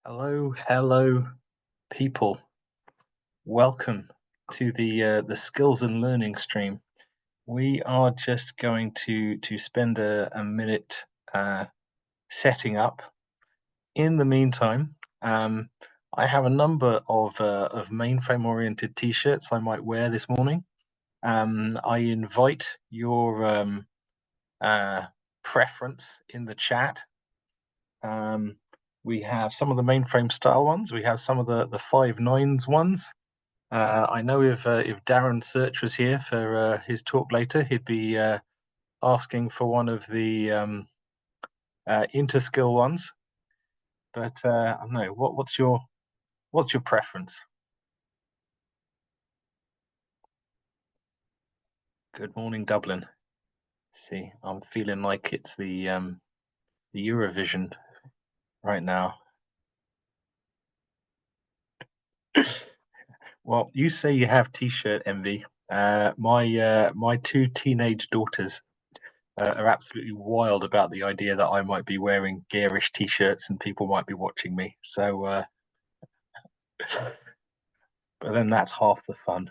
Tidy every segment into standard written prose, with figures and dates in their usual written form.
Hello, people. Welcome to the skills and learning stream. We are just going to spend a minute setting up. In the meantime, I have a number of mainframe oriented t-shirts I might wear this morning. I invite your uh, preference in the chat. Um, we have some of the mainframe style ones. We have some of the 5.9s ones. I know if Darren Search was here for his talk later, he'd be asking for one of the interskill ones. But I don't know. What's your preference? Good morning, Dublin. See, I'm feeling like it's the Eurovision right now. Well, you say you have t-shirt envy. My two teenage daughters are absolutely wild about the idea that I might be wearing garish t-shirts and people might be watching me. So, but then that's half the fun.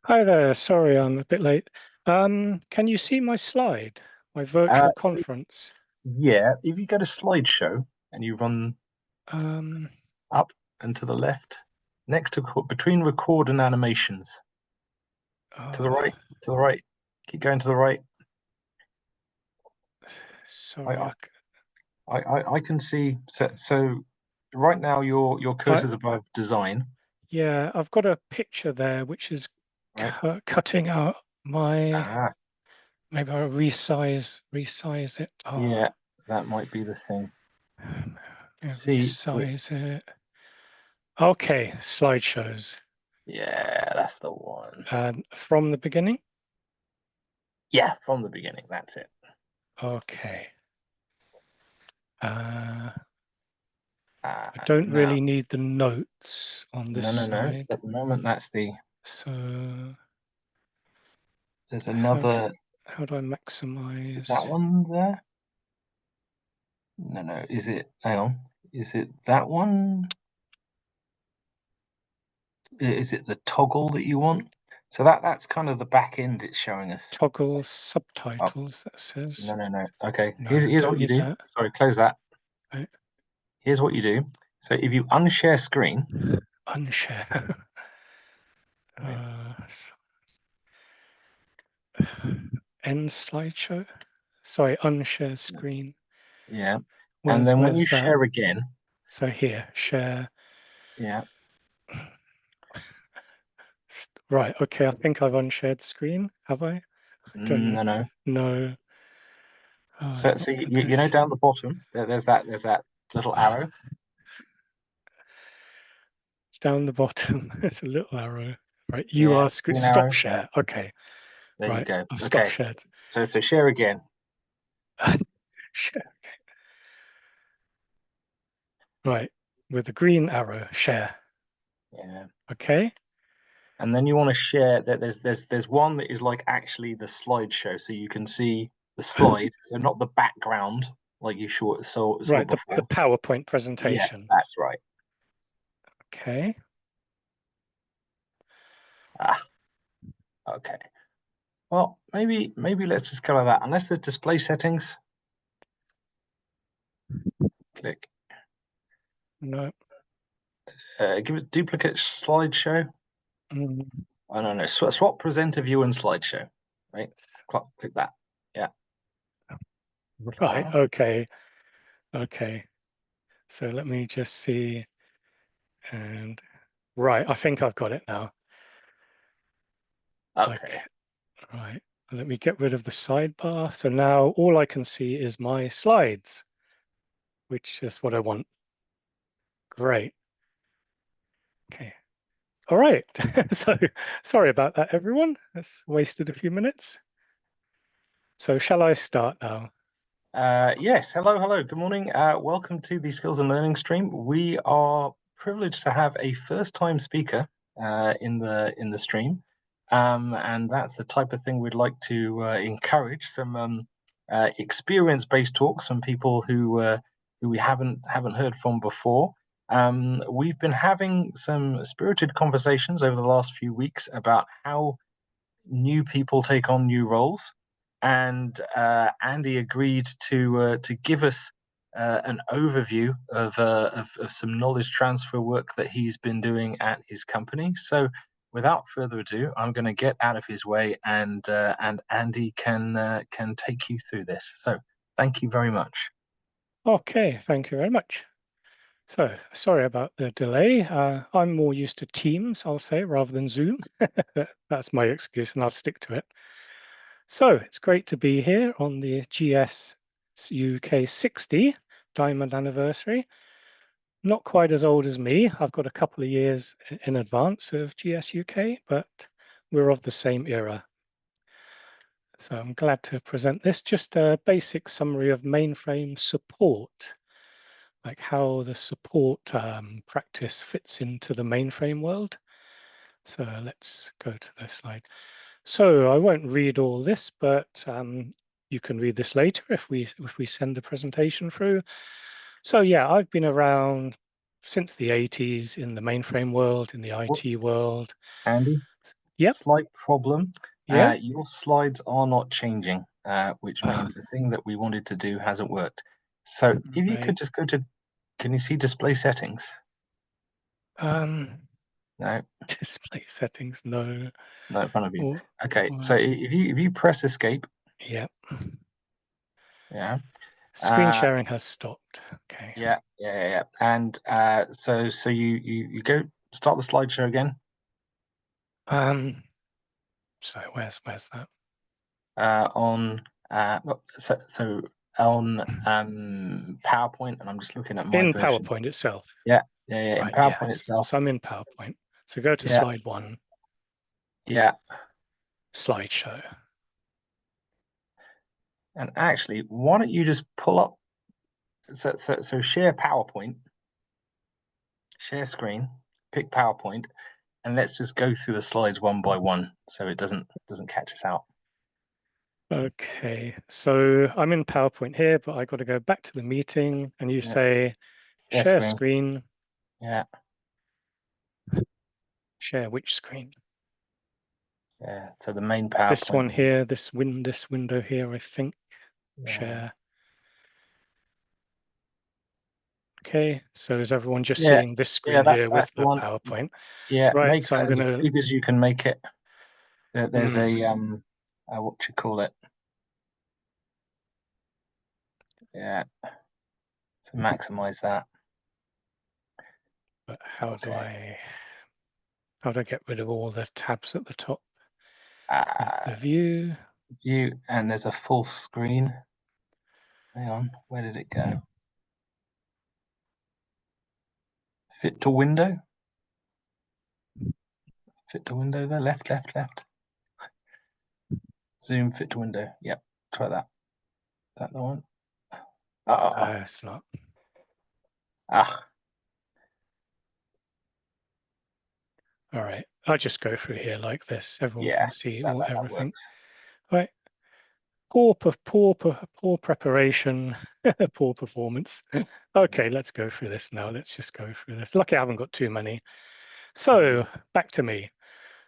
Hi there. Sorry, I'm a bit late. Can you see my slide, my virtual conference? Yeah, if you go to slideshow and you run Um, up and to the left, next to between record and animations, to the oh, right, to the right, keep going to the right. sorry. I I can see. So right now your cursor's above design, Yeah, I've got a picture there which is right? cutting out my. Ah, Maybe I'll resize it. Oh, yeah, that might be the thing. yeah, See, resize it. Okay, slideshows. yeah, that's the one. From the beginning. Yeah, from the beginning. That's it. Okay. I Ah, don't now, really need the notes on this no. So side. at the moment, that's the. So There's how do another. how do I Is it that maximize one there? No. Is it? Hang on. Is it that one? Is it the toggle that you want? So that's kind of the back end it's showing us. toggle Oh, subtitles? That says no. Okay. no, Here's don't what you need do. that. Sorry, close that. Right. Here's what you do. So if you unshare screen, Unshare. right? End slideshow. Sorry, unshare screen. Yeah. And then when you Where's that? share again, So here, share. yeah. Right. Okay. I think I've unshared screen. Have I? I don't know. No. No. Oh, So it's not so you know this. down the bottom there's that little arrow. Down the bottom, there's a little arrow. Right. You Yeah, are screen. green Stop arrow. share. Okay. There you Right. go. I've stopped Okay. shared. So share again. Share. Right. With the green arrow, share. Yeah. Okay. And then you want to share that there's one that is like actually the slideshow, so you can see the slide, so not the background like you saw Right. The before. PowerPoint Yeah, presentation. that's right. Okay. Ah, okay. Well, maybe let's just go like that. Unless there's display settings, click. No. Give us duplicate slideshow. Mm, Oh no. Swap presenter view and slideshow. Right. Click that. Yeah. right. Okay. Okay. So let me just see. And right. I think I've got it now. Okay. Okay. Right. Let me get rid of the sidebar. So now all I can see is my slides, which is what I want. Great. Okay. All right. So sorry about that, everyone. That's wasted a few minutes. So shall I start now? Yes. Hello. Good morning. Welcome to the Skills and Learning stream. We are privileged to have a first-time speaker in the stream, and that's the type of thing we'd like to encourage some experience-based talks from people who who we haven't heard from before. We've been having some spirited conversations over the last few weeks about how new people take on new roles, and Andy agreed to give us an overview of some knowledge transfer work that he's been doing at his company. So, without further ado, I'm going to get out of his way, and Andy can take you through this. So, thank you very much. Okay, thank you very much. So sorry about the delay. I'm more used to Teams, I'll say, rather than Zoom. That's my excuse, and I'll stick to it. So it's great to be here on the GS UK 60 Diamond Anniversary. Not quite as old as me. I've got a couple of years in advance of GS UK, but we're of the same era. So I'm glad to present this. Just a basic summary of mainframe support, like how the support practice fits into the mainframe world. So let's go to the slide. So I won't read all this, but you can read this later if we send the presentation through. So yeah, I've been around since the 80s in the mainframe world, in the What, IT world. Andy? Yep, Slight problem. yeah, Your slides are not changing, which uh, means the thing that we wanted to do hasn't worked. So, if you right. could just go to, can you see display settings? Um, No, display settings, no. no, in front of you. Or, Okay, so or, if you press escape, yeah, yeah, screen uh, sharing has stopped. Okay. yeah, and so you go start the slideshow again Um, so where's that? on so on PowerPoint, and I'm just looking at my In version. PowerPoint itself. Yeah, in Right, yeah. PowerPoint itself. So I'm in PowerPoint. So go to Yeah, slide one, yeah. slideshow. And actually, why don't you just pull up so share PowerPoint, share screen, pick PowerPoint, and let's just go through the slides one by one so it doesn't catch us out. Okay, so I'm in PowerPoint here, but I got to go back to the meeting and you Yeah, say share share screen. screen, Yeah, share which screen? yeah. So the main This PowerPoint one that you here, this window here, I think. yeah. Share. Okay, so is everyone just Yeah, seeing this yeah, screen here that's with the the one. PowerPoint? Yeah, Right, make so I'm that as gonna, big as you can make it. There's a hmm, what you call it? Yeah, to maximize that. but Okay. how do I get rid of all the tabs at the top of Uh, the view? view, and there's a full screen. Hang on, where did it go? Fit to window? Fit to window there, left. Zoom fit to window. Yep, try that. That the one? Oh, It's not. ah, All right, I'll just go through here like this. Everyone yeah, can see that, all that, that everything. works. Right, poor preparation, poor performance. Okay, let's go through this now. Let's just go through this. Lucky I haven't got too many. So back to me.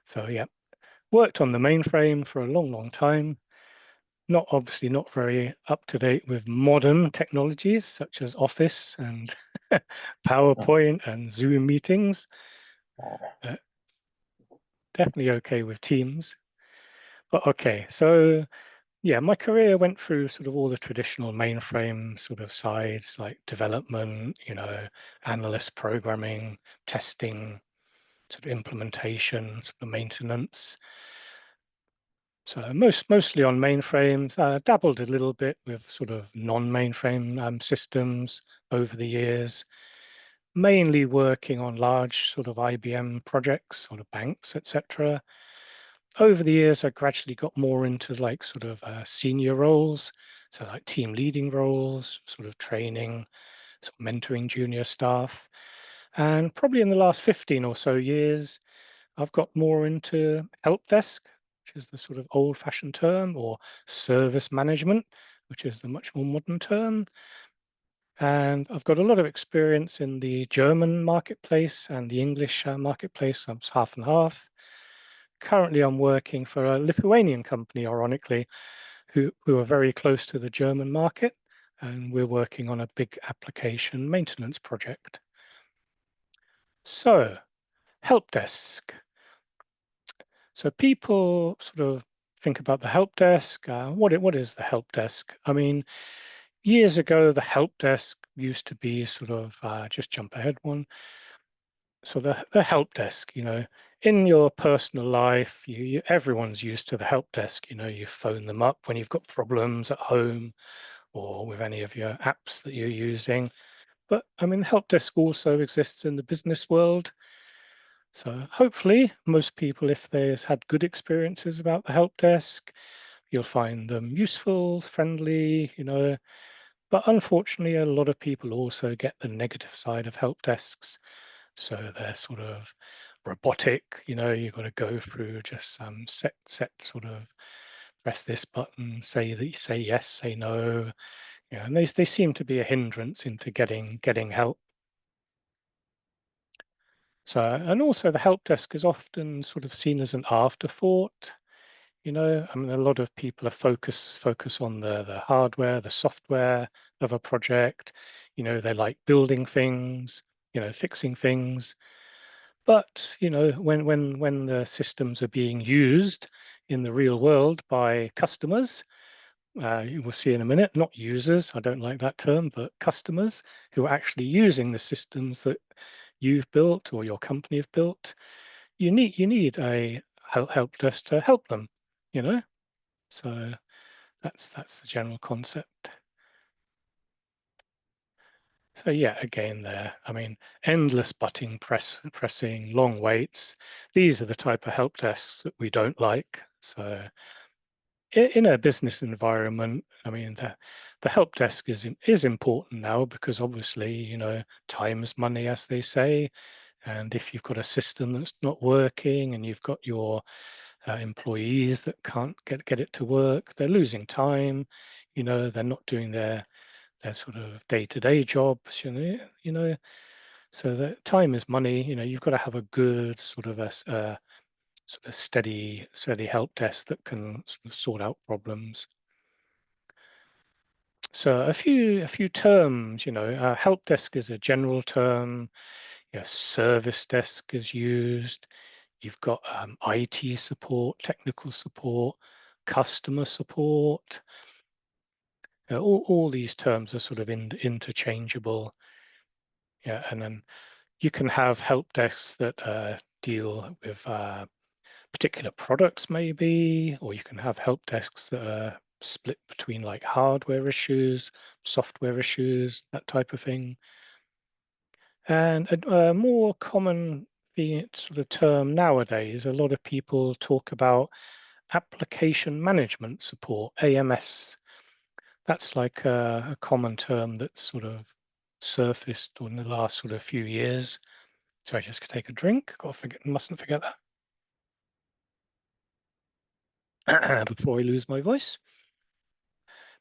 So yeah, worked on the mainframe for a long time. Not obviously not very up to date with modern technologies such as Office and PowerPoint and Zoom meetings. Uh, Definitely okay with Teams. But okay, so yeah, my career went through sort of all the traditional mainframe sort of sides like development, analyst programming, testing, sort of implementation, sort of maintenance. So mostly on mainframes, dabbled a little bit with sort of non-mainframe systems over the years, mainly working on large sort of IBM projects, sort of banks, etc. Over the years, I gradually got more into like sort of senior roles, so like team leading roles, sort of training, sort of mentoring junior staff. And probably in the last 15 or so years, I've got more into help desk, which is the sort of old-fashioned term, or service management, which is the much more modern term. And I've got a lot of experience in the German marketplace and the English marketplace. I'm half and half. Currently, I'm working for a Lithuanian company, ironically, who are very close to the German market. And we're working on a big application maintenance project. So, help desk. So people sort of think about the help desk. What is the help desk? I mean, years ago, the help desk used to be sort of just jump ahead one. So the help desk, in your personal life, everyone's used to the help desk. You phone them up when you've got problems at home or with any of your apps that you're using. But I mean, the help desk also exists in the business world. So hopefully most people, if they've had good experiences about the help desk, you'll find them useful, friendly, but unfortunately, a lot of people also get the negative side of help desks. So they're sort of robotic, you've got to go through just some set sort of press this button, say yes, say no, and they seem to be a hindrance into getting help. So, and also the help desk is often sort of seen as an afterthought. I mean, a lot of people are focus on the hardware, the software of a project. They like building things, fixing things. But when the systems are being used in the real world by customers, you will see in a minute, not users, I don't like that term, but customers who are actually using the systems that you've built or your company have built, you need a help desk to help them, you know. So that's the general concept. So yeah, again there, I mean, endless pressing, long waits. These are the type of help desks that we don't like. So in a business environment, I mean, the help desk is important now because obviously, time is money, as they say. And if you've got a system that's not working and you've got your employees that can't get it to work, they're losing time. They're not doing their sort of day-to-day jobs. So that time is money. You've got to have a good sort of sort of steady help desk that can sort of sort out problems. So a few terms. Help desk is a general term. Service desk is used. You've got IT support, technical support, customer support. All these terms are sort of interchangeable. Yeah, and then you can have help desks that deal with particular products, maybe, or you can have help desks that are split between like hardware issues, software issues, that type of thing. And a more common sort of term nowadays, a lot of people talk about application management support, AMS. That's like a common term that's sort of surfaced in the last sort of few years. So I just take a drink. Mustn't forget that before I lose my voice.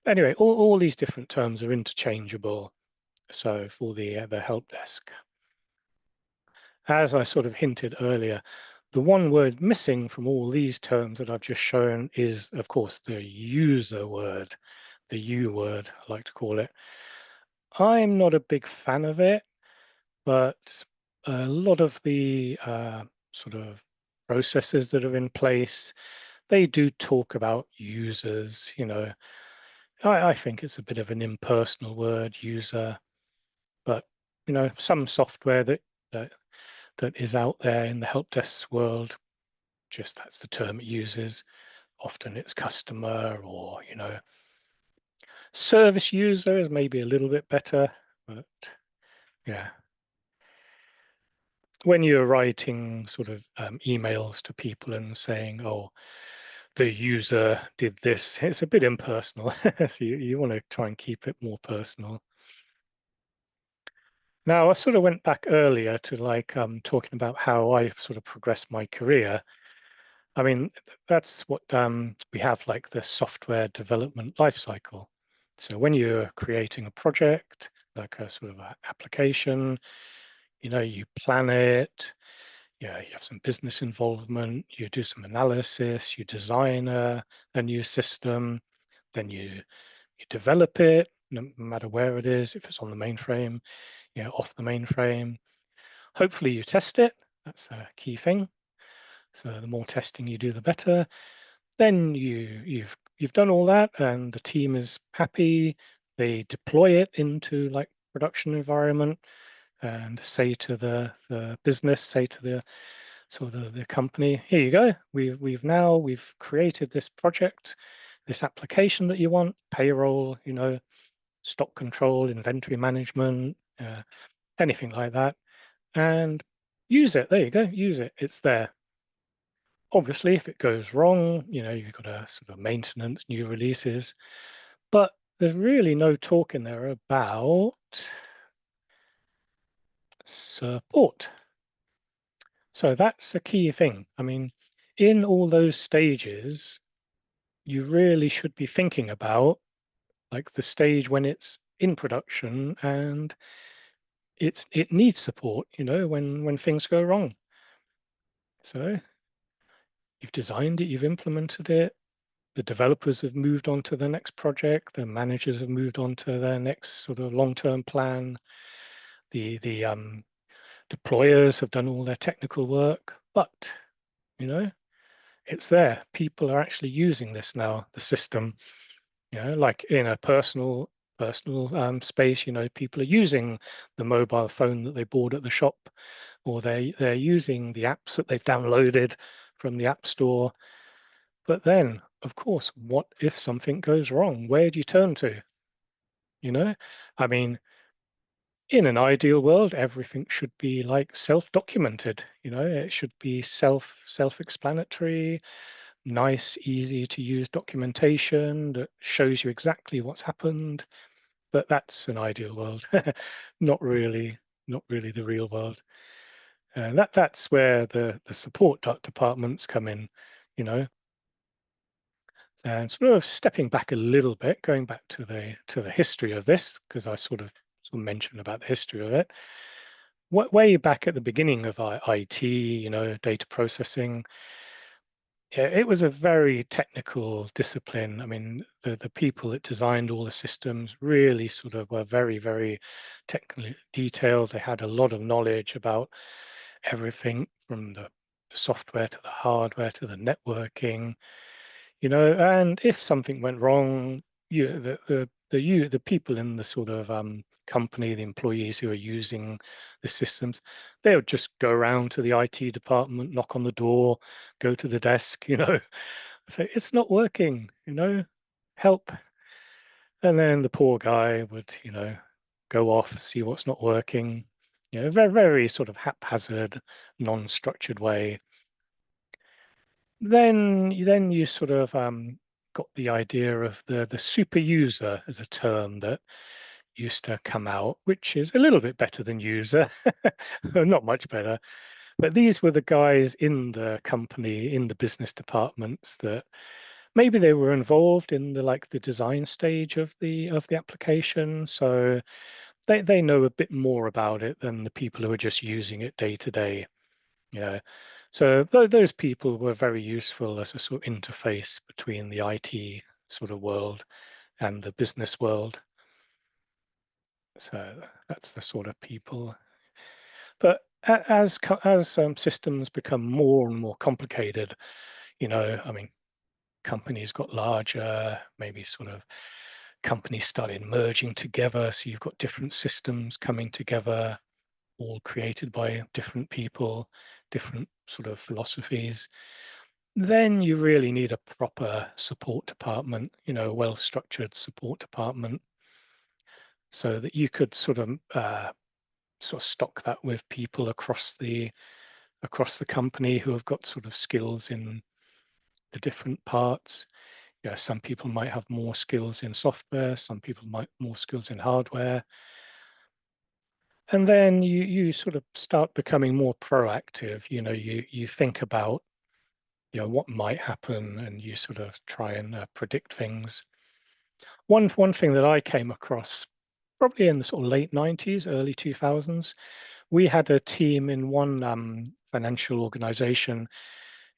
But anyway, all these different terms are interchangeable. So for the help desk, as I sort of hinted earlier, the one word missing from all these terms that I've just shown is, of course, the user word, the U word, I like to call it. I'm not a big fan of it, but a lot of the sort of processes that are in place, they do talk about users. I think it's a bit of an impersonal word, user, but some software that that is out there in the help desk world, just that's the term it uses. Often it's customer or service user is maybe a little bit better, but yeah. When you're writing sort of emails to people and saying, oh, the user did this, it's a bit impersonal. So you want to try and keep it more personal. Now, I sort of went back earlier to like talking about how I sort of progressed my career. I mean, that's what we have like the software development lifecycle. So when you're creating a project, like a sort of a application, you plan it, yeah, you have some business involvement, you do some analysis, you design a new system, then you develop it, no matter where it is, if it's on the mainframe, off the mainframe. Hopefully you test it. That's a key thing. So the more testing you do, the better. Then you've done all that, and the team is happy. They deploy it into like production environment, and say to the business, say to the sort of the company, here you go. We've created this project, this application that you want, payroll, stock control, inventory management, anything like that, and use it. There you go. Use it. It's there. Obviously, if it goes wrong, you've got a sort of maintenance, new releases, but there's really no talk in there about support. So that's a key thing. I mean, in all those stages, you really should be thinking about like the stage when it's in production and it needs support, when things go wrong. So you've designed it, you've implemented it, the developers have moved on to the next project, the managers have moved on to their next sort of long-term plan, the deployers have done all their technical work, but you know it's there. People are actually using this now, the system, like in a personal space, people are using the mobile phone that they bought at the shop, or they're using the apps that they've downloaded from the app store. But then, of course, what if something goes wrong? Where do you turn to? You know, I mean, in an ideal world, everything should be like self-documented. It should be self-explanatory, nice, easy to use documentation that shows you exactly what's happened. But that's an ideal world, not really, not really the real world. And that's where the support departments come in. You know, And sort of stepping back a little bit, going back to the history of this, because I sort of mentioned about the history of it. Way back at the beginning of IT, data processing, yeah, it was a very technical discipline. I mean, the people that designed all the systems really sort of were very, very technically detailed. They had a lot of knowledge about everything from the software to the hardware to the networking, and if something went wrong, the people in the sort of company, the employees who are using the systems, they would just go around to the IT department, knock on the door, go to the desk, say it's not working, help. And then the poor guy would, go off, see what's not working, very, very sort of haphazard, non-structured way. Then you sort of got the idea of the super user as a term that used to come out, which is a little bit better than user, not much better. But these were the guys in the company, in the business departments that maybe they were involved in the design stage of the application, so they know a bit more about it than the people who are just using it day to day. Yeah. So those people were very useful as a sort of interface between the IT sort of world and the business world. So that's the sort of people. But as systems become more and more complicated, I mean, companies got larger, maybe sort of companies started merging together. So you've got different systems coming together, all created by different people, different sort of philosophies. Then you really need a proper support department, a well-structured support department, so that you could sort of stock that with people across the company who have got sort of skills in the different parts. Some people might have more skills in software, some people might more skills in hardware. And then you sort of start becoming more proactive. You think about what might happen, and you sort of try and predict things. One thing that I came across probably in the sort of late 90s, early 2000s. We had a team in one financial organization.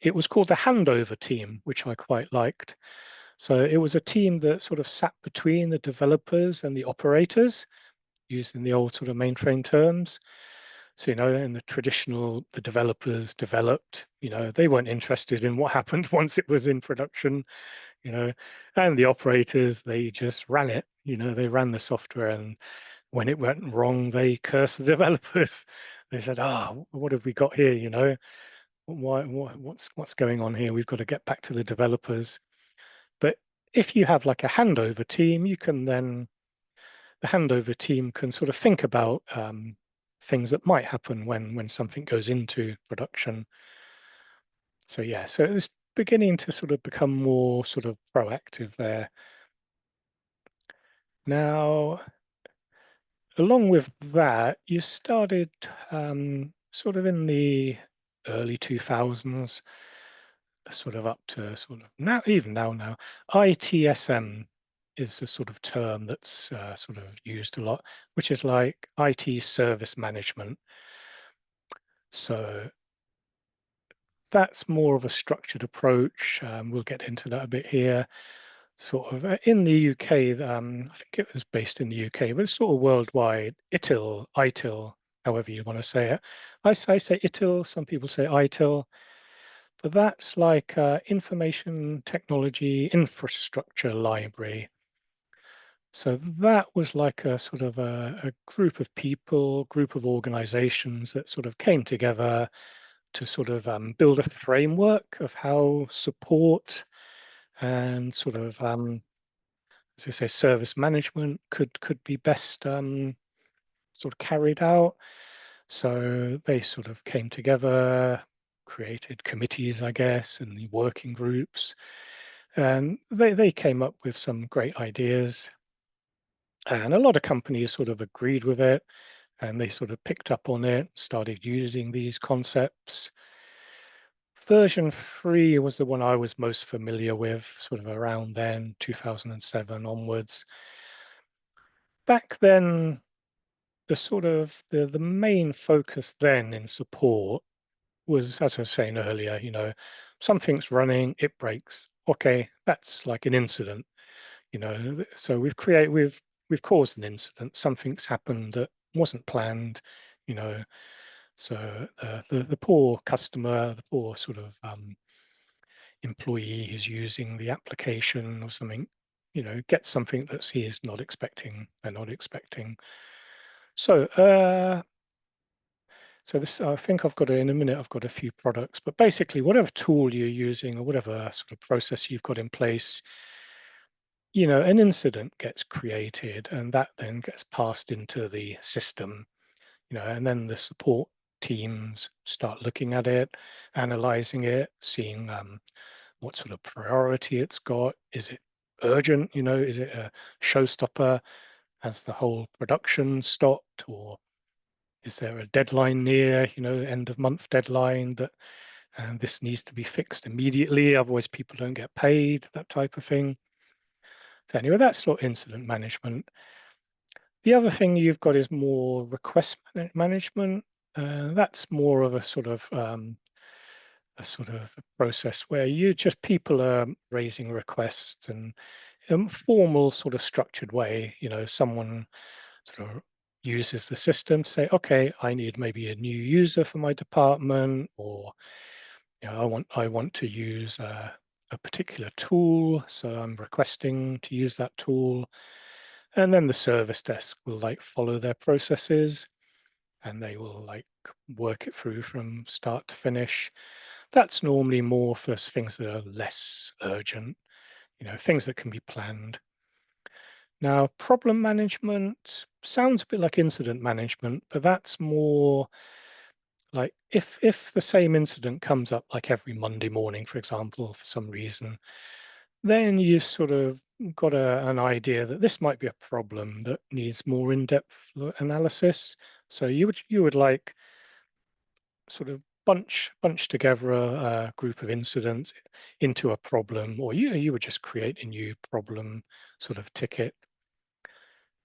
It was called the handover team, which I quite liked. So it was a team that sort of sat between the developers and the operators, using the old sort of mainframe terms. So, in the traditional, the developers developed, they weren't interested in what happened once it was in production, you know, and the operators, they just ran it, they ran the software. And when it went wrong, they cursed the developers. They said, what have we got here? What's going on here? We've got to get back to the developers. But if you have like a handover team, the handover team can sort of think about things that might happen when something goes into production. So yeah, so it's beginning to sort of become more sort of proactive there. Now, along with that, you started sort of in the early 2000s, sort of up to sort of now, even now, ITSM is a sort of term that's sort of used a lot, which is like IT service management. So that's more of a structured approach. We'll get into that a bit here. Sort of in the UK, I think it was based in the UK, but it's sort of worldwide. ITIL, however you want to say it. I say ITIL, some people say ITIL, but that's like Information Technology Infrastructure Library. So that was like a sort of a group of people, group of organizations that sort of came together to sort of build a framework of how support and sort of, as I say, service management could be best sort of carried out. So they sort of came together, created committees, I guess, and working groups, and they came up with some great ideas. And a lot of companies sort of agreed with it, and they sort of picked up on it, started using these concepts. Version 3 was the one I was most familiar with, sort of around then, 2007 onwards. Back then, the main focus then in support was, as I was saying earlier, something's running, it breaks. Okay, that's like an incident, So we've caused an incident. Something's happened that wasn't planned, you know. So the poor customer, the poor sort of employee who's using the application or something, gets something that he is not expecting, they're not expecting. So, so this, I think in a minute, I've got a few products, but basically whatever tool you're using or whatever sort of process you've got in place, an incident gets created and that then gets passed into the system, and then the support teams start looking at it, analyzing it, seeing what sort of priority it's got. Is it urgent? Is it a showstopper? Has the whole production stopped, or is there a deadline near, end of month deadline that and this needs to be fixed immediately, otherwise people don't get paid, that type of thing. So anyway, that's sort of incident management. The other thing you've got is more request management. That's more of a sort of a process where people are raising requests and in a formal sort of structured way. Someone sort of uses the system to say, okay, I need maybe a new user for my department, or I want to use a particular tool, so I'm requesting to use that tool. And then the service desk will like follow their processes and they will like work it through from start to finish. That's normally more for things that are less urgent, things that can be planned. Now, problem management sounds a bit like incident management, but that's more like if the same incident comes up like every Monday morning, for example, for some reason, then you sort of got an idea that this might be a problem that needs more in-depth analysis. So you would like sort of bunch together a group of incidents into a problem, or you would just create a new problem sort of ticket.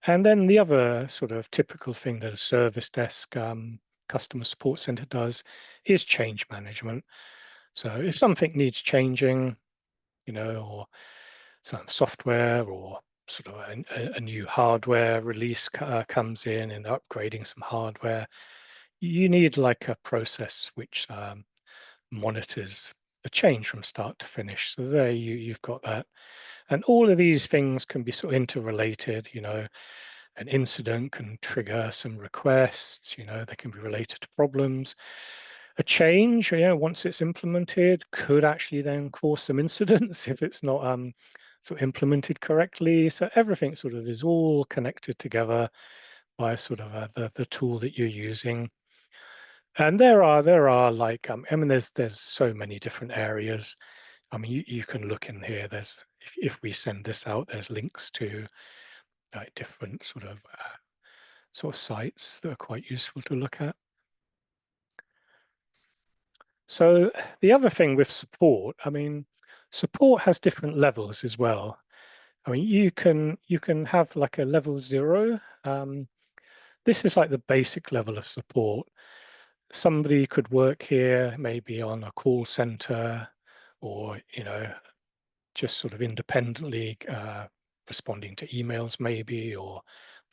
And then the other sort of typical thing that a service desk customer support center does is change management. So if something needs changing, or some software or sort of a new hardware release comes in and they're upgrading some hardware, you need like a process which monitors the change from start to finish. So there you've got that. And all of these things can be sort of interrelated. An incident can trigger some requests, they can be related to problems. A change, once it's implemented, could actually then cause some incidents if it's not sort of implemented correctly. So everything sort of is all connected together by sort of the tool that you're using. And there are like I mean there's so many different areas. I mean you can look in here. There's if we send this out, there's links to like different sort of sites that are quite useful to look at. So the other thing with support, I mean, support has different levels as well. I mean, you can have like a level 0. This is like the basic level of support. Somebody could work here maybe on a call center or, just sort of independently responding to emails maybe or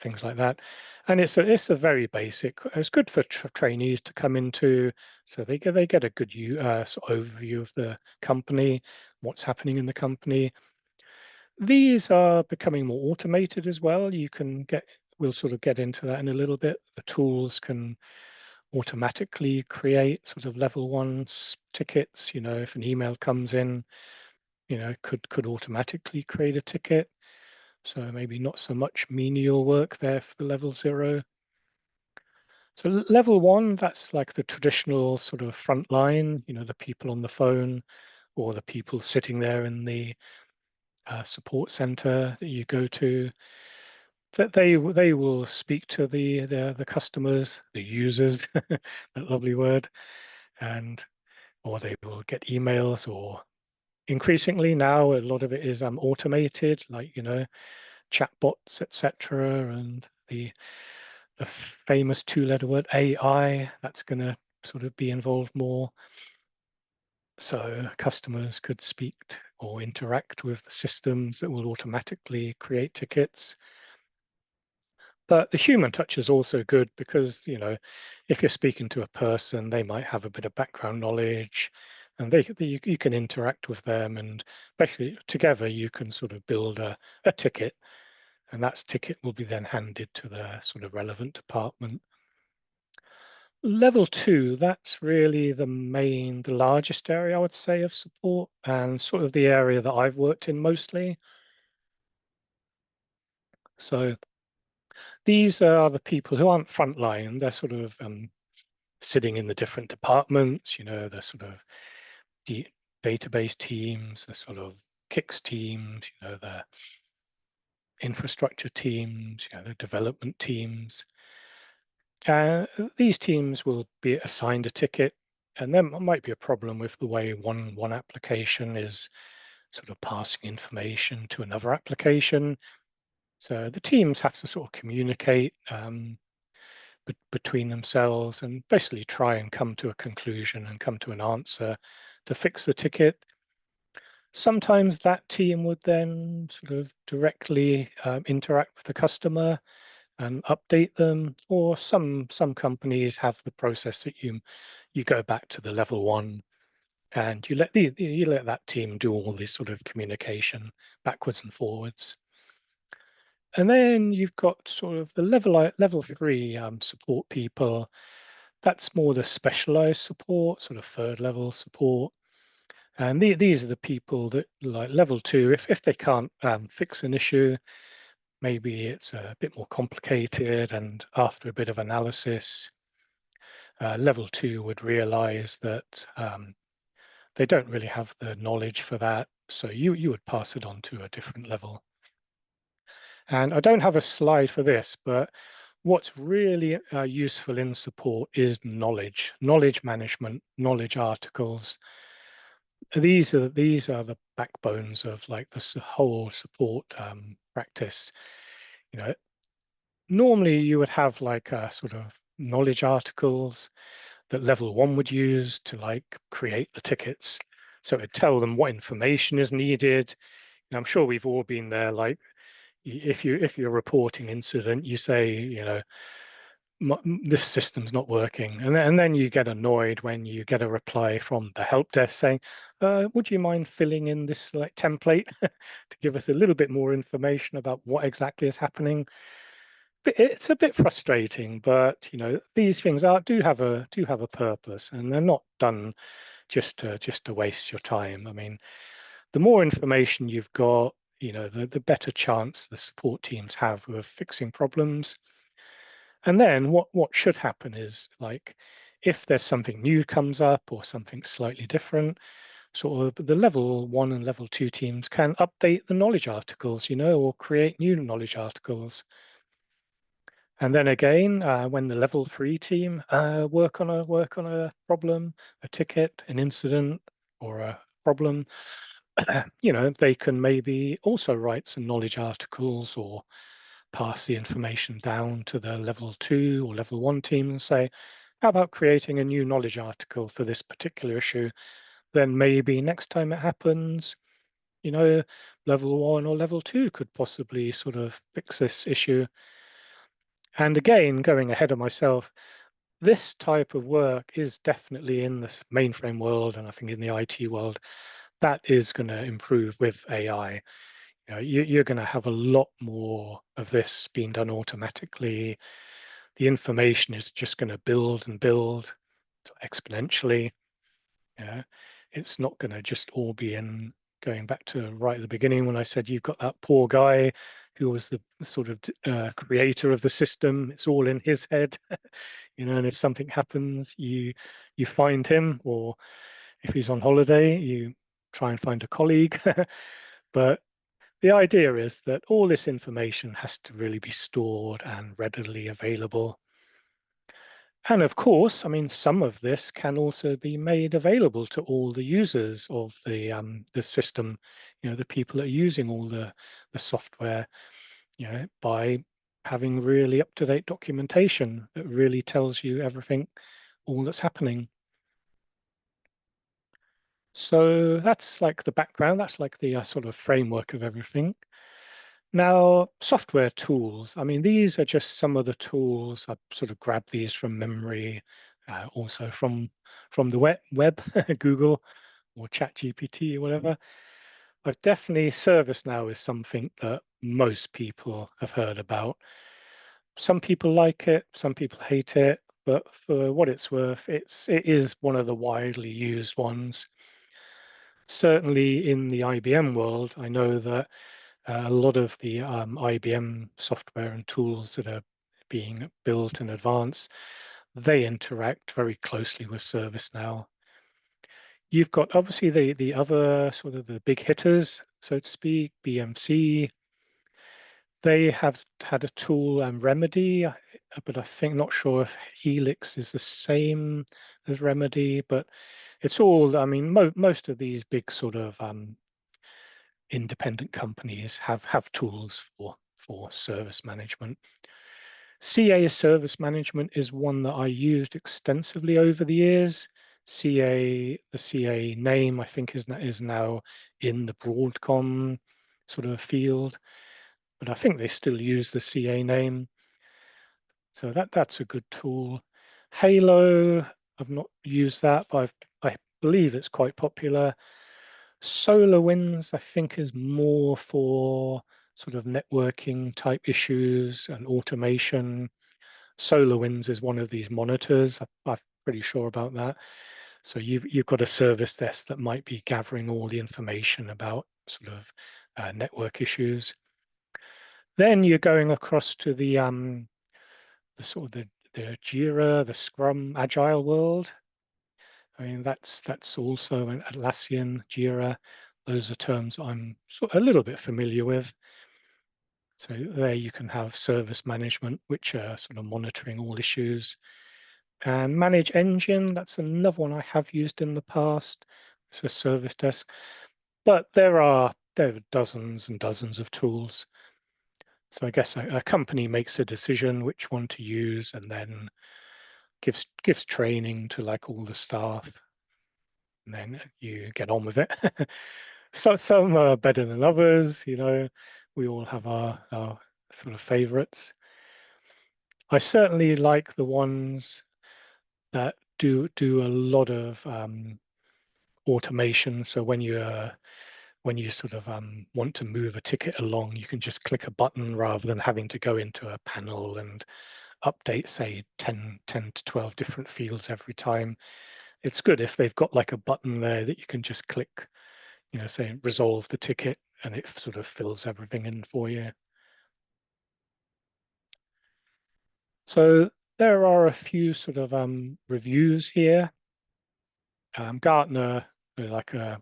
things like that. And it's a very basic. It's good for trainees to come into, so they get a good sort of overview of the company, what's happening in the company. These are becoming more automated as well. We'll sort of get into that in a little bit. The tools can automatically create sort of level one tickets. If an email comes in, could automatically create a ticket. So maybe not so much menial work there for the level 0. So level 1, that's like the traditional sort of front line, the people on the phone or the people sitting there in the support center that you go to. That they will speak to the customers, the users, that lovely word, and or they will get emails, or increasingly now a lot of it is automated, like chatbots, etc. And the famous two-letter word AI, that's going to sort of be involved more. So customers could speak or interact with the systems that will automatically create tickets. But the human touch is also good because, if you're speaking to a person, they might have a bit of background knowledge and you can interact with them, and basically together you can sort of build a ticket, and that ticket will be then handed to the sort of relevant department. Level 2, that's really the largest area I would say of support, and sort of the area that I've worked in mostly. So these are the people who aren't frontline. They're sort of sitting in the different departments, the sort of database teams, the sort of kicks teams, the infrastructure teams, the development teams. These teams will be assigned a ticket, and there might be a problem with the way one application is sort of passing information to another application. So the teams have to sort of communicate between themselves and basically try and come to a conclusion and come to an answer to fix the ticket. Sometimes that team would then sort of directly interact with the customer and update them, or some companies have the process that you go back to the level 1 and you let that team do all this sort of communication backwards and forwards. And then you've got sort of the level 3 support people. That's more the specialized support, sort of third level support. And these are the people that, like level 2, if they can't fix an issue, maybe it's a bit more complicated, and after a bit of analysis, level 2 would realize that they don't really have the knowledge for that. So you would pass it on to a different level. And I don't have a slide for this, but what's really useful in support is knowledge management, knowledge articles. These are the backbones of like this whole support practice. You know, normally you would have like a sort of knowledge articles that level one would use to like create the tickets. So it would tell them what information is needed. And I'm sure we've all been there. Like if you're reporting incident, you say, this system's not working, and then you get annoyed when you get a reply from the help desk saying, would you mind filling in this like template to give us a little bit more information about what exactly is happening. But it's a bit frustrating, but these things do have a purpose, and they're not done just to waste your time. I mean, the more information you've got, the better chance the support teams have of fixing problems. And then what should happen is, like, if there's something new comes up or something slightly different, sort of the level one and level two teams can update the knowledge articles, or create new knowledge articles. And then again, when the level three team work on a problem, a ticket, an incident, or a problem, they can maybe also write some knowledge articles or pass the information down to the level two or level one team and say, how about creating a new knowledge article for this particular issue? Then maybe next time it happens, you know, level one or level two could possibly sort of fix this issue. And again, going ahead of myself, this type of work is definitely in the mainframe world, and I think in the IT world, that is going to improve with AI. You're going to have a lot more of this being done automatically. The information is just going to build and build exponentially. Yeah, it's not going to just all be in, going back to right at the beginning when I said you've got that poor guy who was the sort of creator of the system. It's all in his head, and if something happens, you find him, or if he's on holiday, you try and find a colleague. But the idea is that all this information has to really be stored and readily available. And of course, I mean, some of this can also be made available to all the users of the system, the people that are using all the software, by having really up-to-date documentation that really tells you everything, all that's happening. So that's like the background, that's like the sort of framework of everything. Now, software tools. I mean, these are just some of the tools. I sort of grabbed these from memory, also from the web, Google or ChatGPT or whatever. I've definitely ServiceNow is something that most people have heard about. Some people like it, some people hate it, but for what it's worth, it is one of the widely used ones. Certainly in the IBM world, I know that a lot of the IBM software and tools that are being built in advance, they interact very closely with ServiceNow. You've got obviously the other sort of the big hitters, so to speak, BMC. They have had a tool and Remedy, but I think not sure if Helix is the same as Remedy, but it's all, I mean, most of these big sort of independent companies have tools for service management. CA service management is one that I used extensively over the years. The CA name, I think, is now in the Broadcom sort of field, but I think they still use the CA name. So that's a good tool. Halo, I've not used that, but I believe it's quite popular. SolarWinds, I think, is more for sort of networking type issues and automation. SolarWinds is one of these monitors. I'm pretty sure about that. So you've got a service desk that might be gathering all the information about sort of network issues. Then you're going across to the sort of the Jira, the Scrum, Agile world. I mean, that's also an Atlassian, Jira. Those are terms I'm sort of a little bit familiar with. So there you can have service management, which are sort of monitoring all issues. And Manage Engine, that's another one I have used in the past. It's a service desk. But there are dozens and dozens of tools. So I guess a company makes a decision which one to use, and then gives training to like all the staff, and then you get on with it. So some are better than others, you know. We all have our sort of favorites. I certainly like the ones that do a lot of automation. So when you sort of want to move a ticket along, you can just click a button rather than having to go into a panel and update, say, 10 to 12 different fields every time. It's good if they've got like a button there that you can just click, you know, say resolve the ticket, and it sort of fills everything in for you. So there are a few sort of reviews here. Gartner, they're like a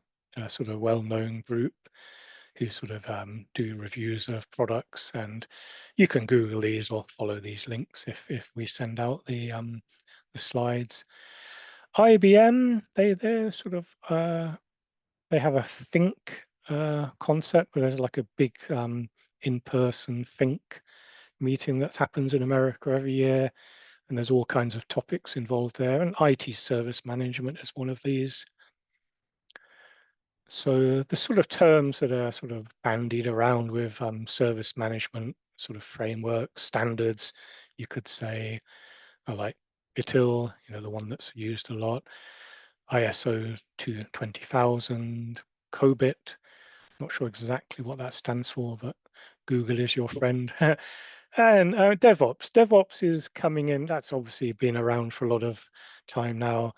sort of well-known group who sort of do reviews of products, and you can Google these or follow these links if we send out the slides. IBM, they're sort of they have a think concept where there's like a big in-person think meeting that happens in America every year, and there's all kinds of topics involved there. And IT service management is one of these. So the sort of terms that are sort of bandied around with service management sort of frameworks, standards, you could say, are like ITIL, you know, the one that's used a lot, ISO 20000, COBIT. Not sure exactly what that stands for, but Google is your friend. And DevOps. DevOps is coming in. That's obviously been around for a lot of time now.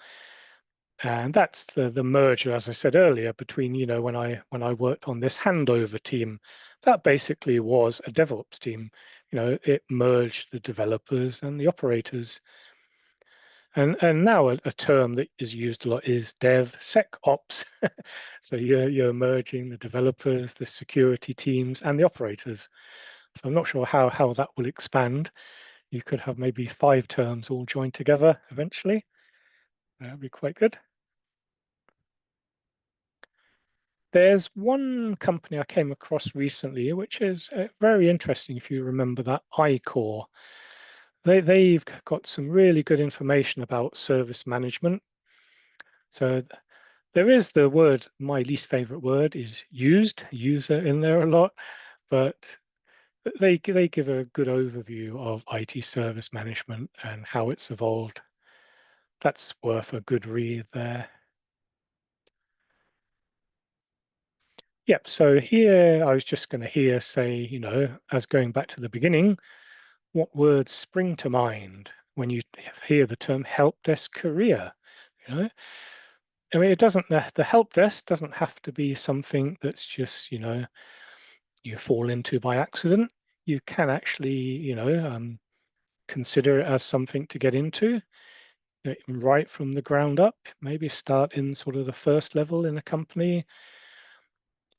And that's the merger, as I said earlier, between, you know, when I worked on this handover team, that basically was a DevOps team. You know, it merged the developers and the operators. And now a term that is used a lot is DevSecOps. So you're merging the developers, the security teams, and the operators. So I'm not sure how that will expand. You could have maybe 5 terms all joined together eventually. That'd be quite good. There's one company I came across recently, which is very interesting if you remember that iCore. They've got some really good information about service management. So there is the word, my least favorite word is user in there a lot, but they give a good overview of IT service management and how it's evolved. That's worth a good read there. Yep, so here I was just going to here say, you know, as going back to the beginning, what words spring to mind when you hear the term help desk career? You know, I mean, it doesn't, the help desk doesn't have to be something that's just, you know, you fall into by accident. You can actually, you know, consider it as something to get into, right from the ground up. Maybe start in sort of the first level in a company,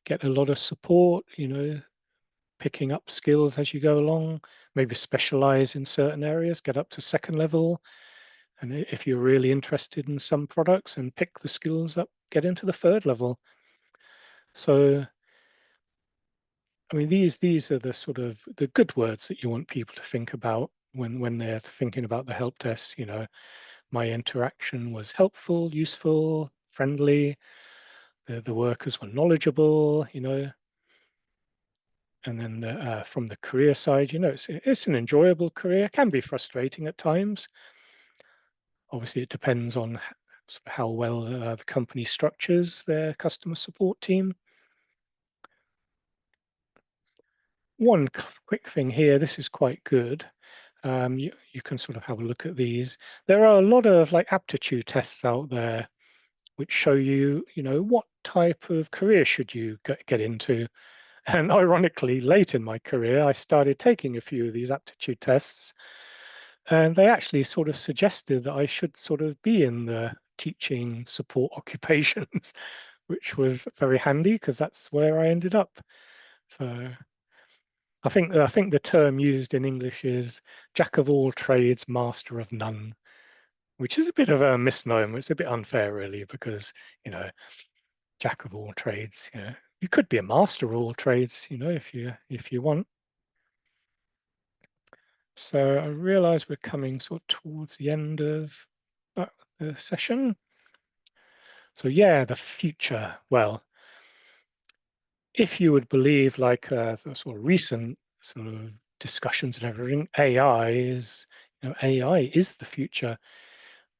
get a lot of support, you know, picking up skills as you go along, maybe specialize in certain areas, get up to second level. And if you're really interested in some products and pick the skills up, get into the third level. So, I mean, these are the sort of the good words that you want people to think about when they're thinking about the help desk. You know, my interaction was helpful, useful, friendly. The workers were knowledgeable. You know, and then from the career side, you know, it's an enjoyable career. Can be frustrating at times. Obviously, it depends on how well the company structures their customer support team. One quick thing here, this is quite good. You can sort of have a look at these. There are a lot of like aptitude tests out there which show you, you know, what type of career should you get into. And ironically, late in my career, I started taking a few of these aptitude tests, and they actually sort of suggested that I should sort of be in the teaching support occupations, which was very handy because that's where I ended up. So I think the term used in English is jack of all trades, master of none, which is a bit of a misnomer. It's a bit unfair, really, because, you know, jack of all trades, you know, you could be a master of all trades, you know, if you want. So I realize we're coming sort of towards the end of the session. So yeah, the future. Well, if you would believe like the sort of recent sort of discussions and everything, AI is the future.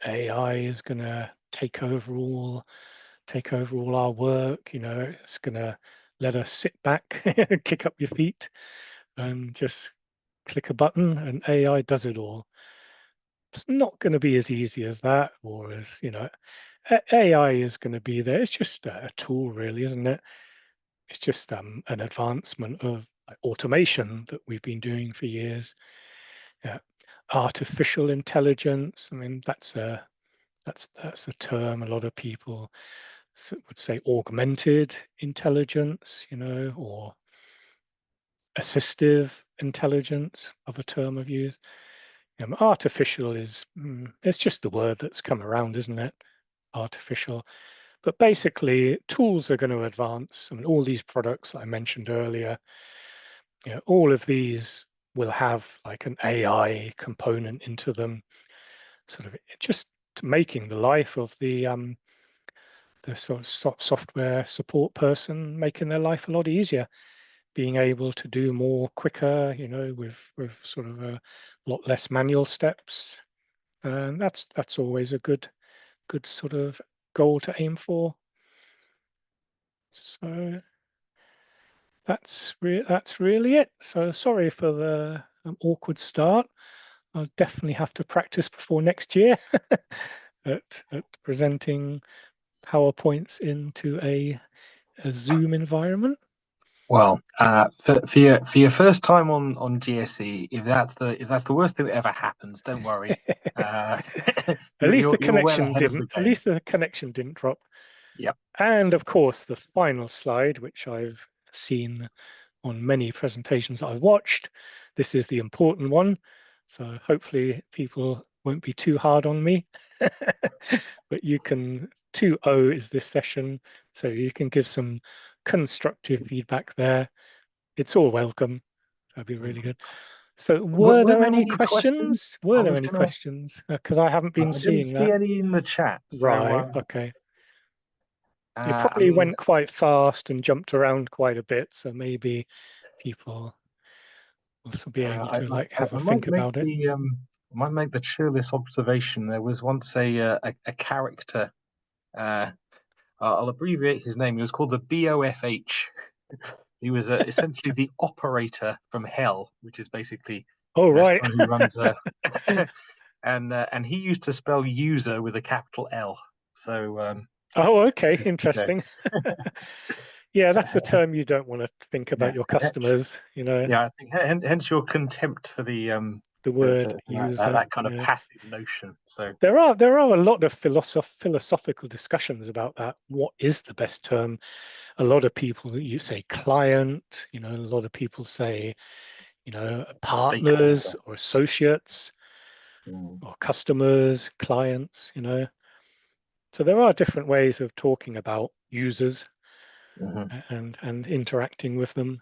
AI is going to take over all our work. It's going to let us sit back, kick up your feet, and just click a button, and AI does it all. It's not going to be as easy as that, or as AI is going to be there. It's just a tool, really, isn't it? It's just an advancement of like, automation that we've been doing for years. Yeah. Artificial intelligence. I mean, that's a term a lot of people would say augmented intelligence, or assistive intelligence, of a term I've used. Artificial is it's just the word that's come around, isn't it? Artificial. But basically, tools are going to advance. I mean, all these products I mentioned earlier, all of these will have like an AI component into them, sort of just making the life of the sort of software support person, making their life a lot easier, being able to do more quicker, with sort of a lot less manual steps. And that's always a good sort of goal to aim for. So that's really it. So sorry for the awkward start. I'll definitely have to practice before next year at presenting PowerPoints into a Zoom environment. Well, for your first time on GSE, if that's the worst thing that ever happens, don't worry. Uh, At you're least you're the you're well connection ahead of the didn't. At game. least the connection didn't drop. Yep. And of course, the final slide, which I've seen on many presentations that I've watched. This is the important one. So hopefully people won't be too hard on me. But you can, 2.0 is this session. So you can give some constructive feedback there. It's all welcome. That'd be really good. So were Were there there any any questions? questions? Were I there was any gonna. questions? Because I haven't been I didn't seeing see that. any in the chat, so Right. Okay. You I probably mean, went quite fast and jumped around quite a bit, so maybe people will also be able I, to I like have a I might think make about it. the churlish observation. There was once a character. Uh, I'll abbreviate his name. He was called the BOFH. He was essentially the operator from hell, which is basically, Oh, right. someone who runs a. And he used to spell user with a capital L. So Oh, okay. just Interesting. Yeah, that's the uh, term you don't want to think about yeah, your customers, yeah. I think hence your contempt for the the for, word for that, that user. that kind of Yeah. passive notion. So There are a lot of philosophical discussions about that. What is the best term? A lot of people you say client, a lot of people say, partners stakeholder. or associates Mm. or customers, clients. So there are different ways of talking about users Mhm. and interacting with them.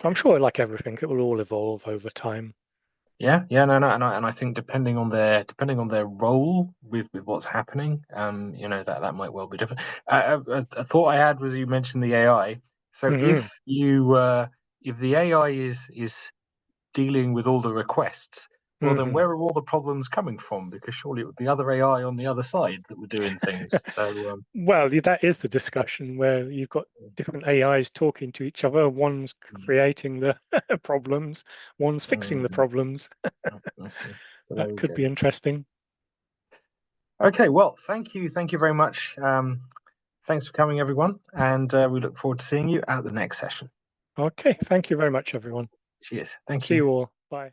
I'm sure, like everything, it will all evolve over time. Yeah, yeah, no, no, and I think depending on their role with what's happening, that might well be different. A thought I had was you mentioned the AI. So Hmm. if the AI is dealing with all the requests, well, then Hmm. where are all the problems coming from? Because surely it would be other AI on the other side that were doing things. So Well, that is the discussion where you've got different AIs talking to each other. One's creating the problems, one's fixing the mm, problems. so there That we could go. be interesting. Okay, well, thank you very much. Thanks for coming, everyone, and we look forward to seeing you at the next session. Okay, thank you very much, everyone. Cheers. Thank See you. you all. Bye.